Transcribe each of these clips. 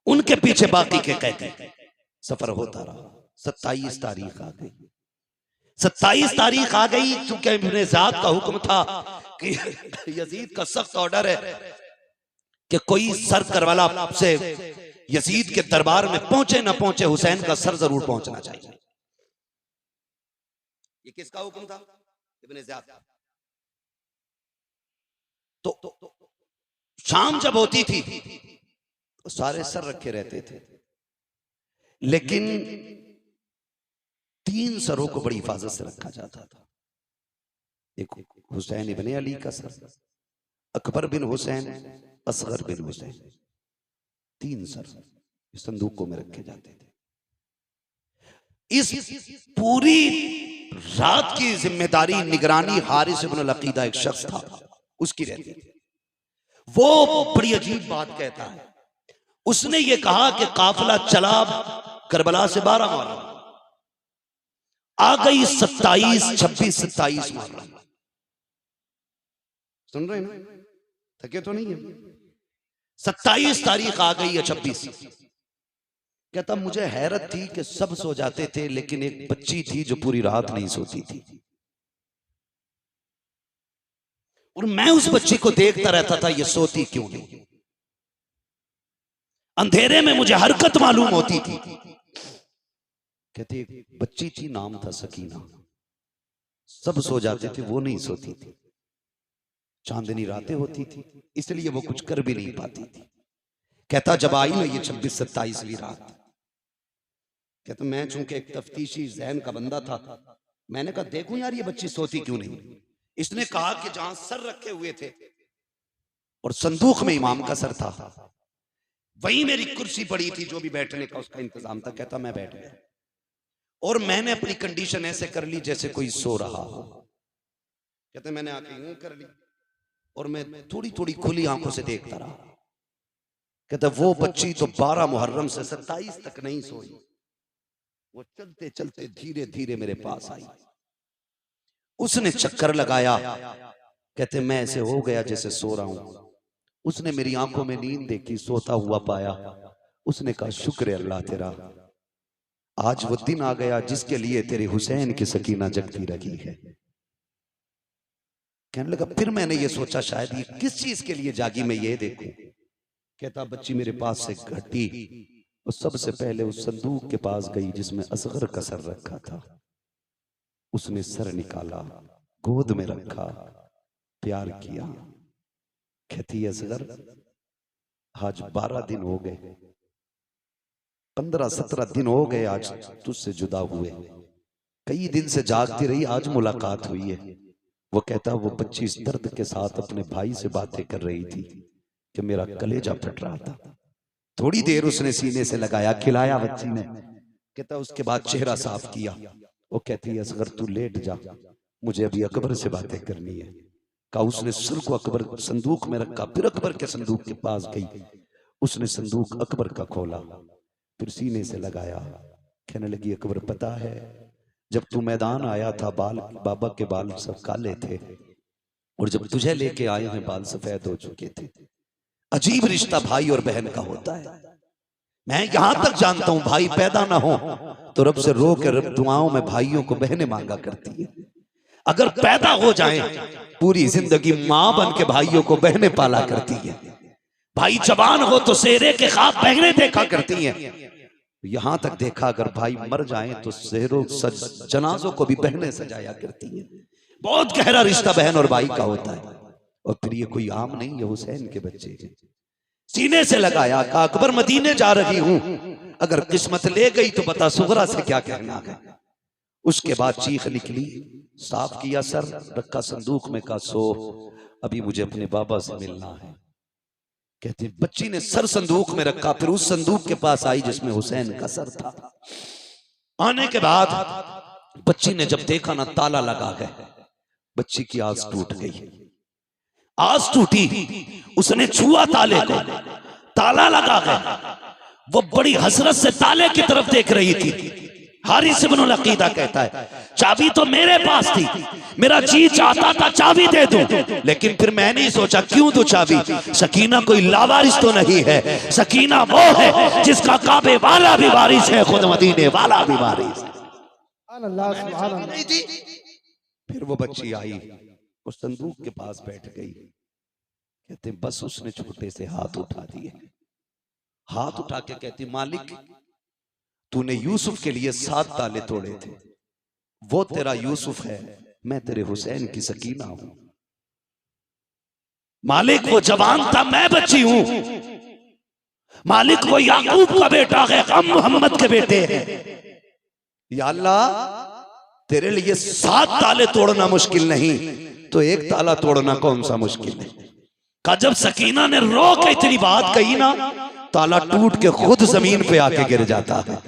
उनके पीछे बाकी के कैदी। सफर होता रहा। 27 तारीख आ गई। 27 तारीख आ गई, चूंकि इब्ने ज़ियाद का हुक्म था कि यजीद का सख्त ऑर्डर है कि कोई सर करबला से यजीद के दरबार में पहुंचे ना पहुंचे, हुसैन का सर जरूर पहुंचना चाहिए। ये किसका हुक्म था? Ibn Ziyad. तो शाम जब होती थी तो सारे सर रखे रहते थे, लेकिन 3 सरों को बड़ी हिफाजत से रखा जाता था। एक हुसैन इब्ने अली का सर, अकबर बिन हुसैन, असगर बिन हुसैन, 3 सर संदूकों में रखे जाते थे। इस पूरी रात की जिम्मेदारी निगरानी हारिस इब्न अल-अकीदा एक शख्स था, उसकी रहती थी। वो बड़ी अजीब बात कहता है। उसने ये कहा कि काफिला चला करबला से 12 मुहर्रम, आ गई 27, 26, 27 मुहर्रम। सुन रहे हैं ना? थके तो नहीं है? 27 तारीख आ गई है, 26। कहता मुझे हैरत थी कि सब सो जाते थे, लेकिन एक बच्ची थी जो पूरी रात नहीं सोती थी, और मैं उस बच्ची को देखता रहता था, ये सोती क्यों नहीं। अंधेरे में मुझे हरकत मालूम होती थी। कहती एक बच्ची थी, नाम था सकीना। सब सो जाते थे, वो नहीं सोती थी। चांदनी रातें होती थी, इसलिए वो कुछ कर भी नहीं पाती थी। कहता जब आई ना ये 26, 27वीं रात, कहता मैं चूंकि एक तफ्तीशी ज़हन का बंदा था, मैंने कहा देखूं यार ये बच्ची सोती क्यों नहीं। इसने कहा कि जहां सर रखे हुए थे और संदूक में इमाम का सर था, वहीं मेरी कुर्सी पड़ी थी, जो भी बैठने का उसका इंतजाम था। कहता मैं बैठ गया और मैंने अपनी कंडीशन ऐसे कर ली जैसे कोई सो रहा हो। कहते मैंने आंखें यूं कर ली और मैं थोड़ी थोड़ी खुली आंखों से देखता रहा। कहता वो बच्ची तो 12 मुहर्रम से 27 तक नहीं सोई। वो चलते चलते धीरे धीरे मेरे पास आई। उसने चक्कर लगाया। कहते मैं ऐसे हो गया जैसे सो रहा हूं। उसने मेरी आंखों में नींद देखी, सोता हुआ पाया। उसने कहा शुक्र है अल्लाह तेरा, आज वो दिन आ गया जिसके लिए तेरे हुसैन की सकीना जगती रही है। कहने लगा फिर मैंने ये सोचा शायद ये किस चीज के लिए जागी, मैं ये देखूं। कहता बच्ची मेरे पास से घटी और सबसे पहले उस संदूक के पास गई जिसमें असगर का सर रखा था। उसने सर निकाला, गोद में रखा, प्यार किया। कहती असगर आज 12 दिन हो गए, 15-17 दिन हो गए आज तुझसे जुदा हुए। कई दिन से जागती रही, आज मुलाकात हुई है। वो कहता वो बच्ची इस दर्द के साथ अपने भाई से बातें कर रही थी कि मेरा कलेजा फट रहा था। थोड़ी देर उसने सीने से लगाया, खिलाया बच्ची ने। कहता उसके बाद चेहरा साफ किया। वो कहती है असगर तू लेट जा, मुझे अभी अकबर से बातें करनी है। कहा उसने सर को अकबर संदूक में रखा, फिर अकबर के संदूक के पास गई। उसने संदूक अकबर का खोला, फिर सीने से लगाया। कहने लगी अकबर पता है जब तू मैदान आया था बाल बाबा के बाल सब काले थे, और जब तुझे लेके आए हैं बाल सफेद हो चुके थे। अजीब रिश्ता भाई और बहन का होता है। मैं यहां तक जानता हूं भाई पैदा ना हो तो रब से रो के रब दुआओं में भाइयों को बहनें मांगा करती है। अगर पैदा हो जाए पूरी जिंदगी मां बन के भाइयों को बहनें पाला करती है। भाई जवान हो तो सेहरे के ख्वाब बहनें देखा करती हैं। यहां तक देखा अगर भाई मर जाए तो सेहरों जनाजों को भी बहनें सजाया करती हैं। बहुत गहरा रिश्ता बहन और भाई का होता है। और फिर ये कोई आम नहीं, ये हुसैन के बच्चे हैं। सीने से लगाया, कहा अकबर मदीने जा रही हूं, अगर किस्मत ले गई तो बता सुगरा से क्या कहना है। उसके बाद चीख निकली, साफ किया सर, रखा संदूक में, कहा सो अभी मुझे अपने बाबा से मिलना है। कहती बच्ची ने सर संदूक में रखा, फिर उस संदूक के पास आई जिसमें हुसैन का सर था। आने के बाद बच्ची ने जब देखा ना ताला लगा है, बच्ची की आस टूट गई। आस टूटी, उसने छुआ ताले को, ताला लगा है। वो बड़ी हसरत से ताले की तरफ देख रही थी। हारिस इब्नुल अकीदा कहता है चाबी तो मेरे पास थी, मेरा जी चाहता था चाबी दे दूं, लेकिन फिर मैंने सोचा क्यों दूं चाबी, सकीना कोई लावारिस तो नहीं है, सकीना वो है जिसका काबे वाला भी वारिस है, खुद मदीने वाला भी वारिस है। फिर वो बच्ची आई, उस संदूक के पास बैठ गई, कहते बस उसने छोटे से हाथ उठा दिए, हाथ उठा के कहती मालिक तूने यूसुफ के लिए 7 ताले तोड़े थे, वो तेरा यूसुफ है, मैं तेरे हुसैन की सकीना हूं। मालिक वो जवान था, मैं बच्ची हूं। मालिक वो याकूब का बेटा है, हम मोहम्मद के बेटे हैं। या अल्लाह तेरे लिए 7 ताले तोड़ना मुश्किल नहीं, तो एक ताला तोड़ना कौन सा मुश्किल है। का जब सकीना ने रो के इतनी बात कही ना, ताला टूट के खुद जमीन पे आके गिर जाता है।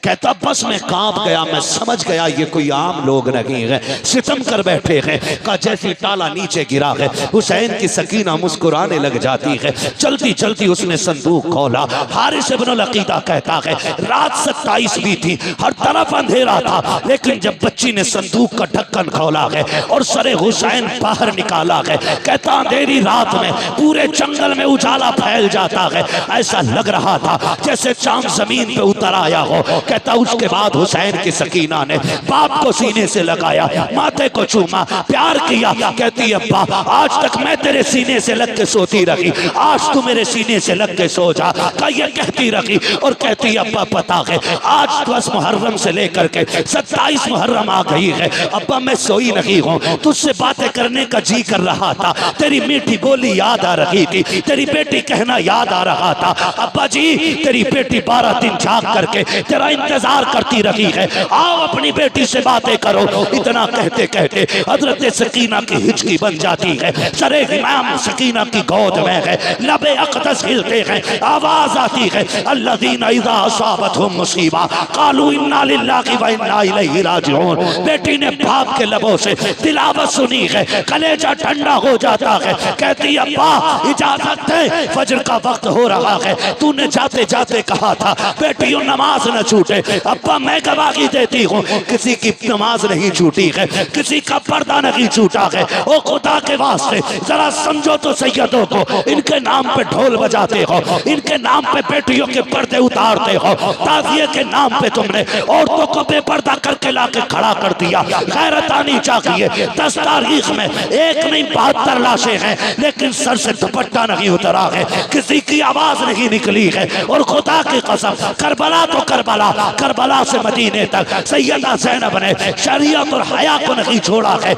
कहता बस मैं कांप गया, मैं समझ गया ये कोई आम लोग नहीं है, सितम कर बैठे हैं। का जैसे ताला नीचे गिरा है, हुसैन की सकीना मुस्कुराने लग जाती है। चलती चलती उसने संदूक खोला। हारिस इब्नुल अकीदा कहता है रात 27 भी थी, हर तरफ अंधेरा था, लेकिन जब बच्ची ने संदूक का ढक्कन खोला है और सरे हुसैन बाहर निकाला है, कहता अंधेरी रात में पूरे जंगल में उजाला फैल जाता है, ऐसा लग रहा था जैसे चांद जमीन पे उतर आया हो। कहता उसके बाद हुसैन की सकीना ने बाप को सीने से लगाया, माथे को चूमा, प्यार किया। कहती अब्बा आज तक मैं तेरे सीने से लग के सोती रही, आज तू मेरे सीने से लग के सो जा। ये कहती रही और कहती अब्बा पता है आज 10 मुहर्रम से लेकर के 27 मुहर्रम आ गई है, अब्बा मैं सोई नहीं हूँ, तुझसे बातें करने का जी कर रहा था, तेरी मीठी बोली याद आ रही थी, तेरी बेटी कहना याद आ रहा था। अब्बा जी तेरी बेटी 12 दिन जाग करके तेरा इंतजार करती रही है, आओ अपनी बेटी से बातें करो। इतना कहते कहते हजरत सकीना की हिचकी बन जाती है, सरे इमाम सकीना की गोद में है, लबे अक़दस हिलते हैं, आवाज आती है अल्लज़ीना इज़ा असाबतहुम मुसीबा क़ालू इन्ना लिल्लाहि व इन्ना इलैहि राजिऊन। बेटी ने बाप के लबों से तिलावत सुनी है, कलेजा ठंडा हो जाता है। कहती अब्बा इजाजत है, फजर का वक्त हो रहा है, तूने जाते जाते कहा था बेटियों नमाज न छूटे। अब्बा मैं गवाही देती हूँ किसी की नमाज नहीं छूटी है, किसी का पर्दा नहीं छूटा है। ओ खुदा के वास्ते जरा समझो तो सैयदों को, इनके नाम पे ढोल बजाते हो, इनके नाम पे बेटियों के पर्दे उतारते हो, ताज़िए के नाम पे तुमने औरतों को बेपर्दा करके लाके खड़ा कर दिया। गैरत आनी चाहिए। 10 तारीख में एक नहीं 72 लाशें हैं, लेकिन सर से दुपट्टा नहीं उतरा है, किसी की आवाज नहीं निकली है। और खुदा की कसम करबला तो करबला, करबला से मदीने तक सैयदा ज़ैनब ने शरीयत और हया को नहीं छोड़ा है।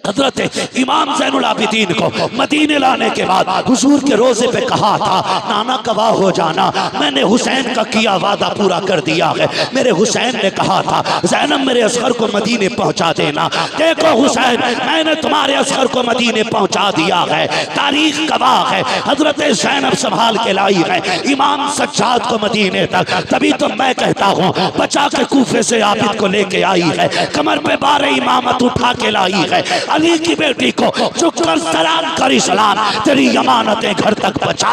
हजरत इमाम ज़ैनुल आबिदीन को मदीने लाने के बाद हुजूर के रोजे पे कहा था नाना गवाह हो जाना, मैंने हुसैन का किया वादा पूरा कर दिया है। मेरे हुसैन ने कहा था ज़ैनब मेरे असगर को मदीने पहुंचा देना। देखो हुसैन मैंने तुम्हारे असगर को मदीने पहुंचा दिया है, तारीख गवाह है। हजरत ज़ैनब संभाल के लाई है इमाम सज्जाद को मदीने तक, तभी तो मैं कहता हूँ बचा के कूफे से आबिद को लेके आई है, कमर पे 12 इमामत उठा के लाई है। अली की बेटी को चुप कर सलाम करी, सलाम तेरी अमानतें घर तक पहुंचा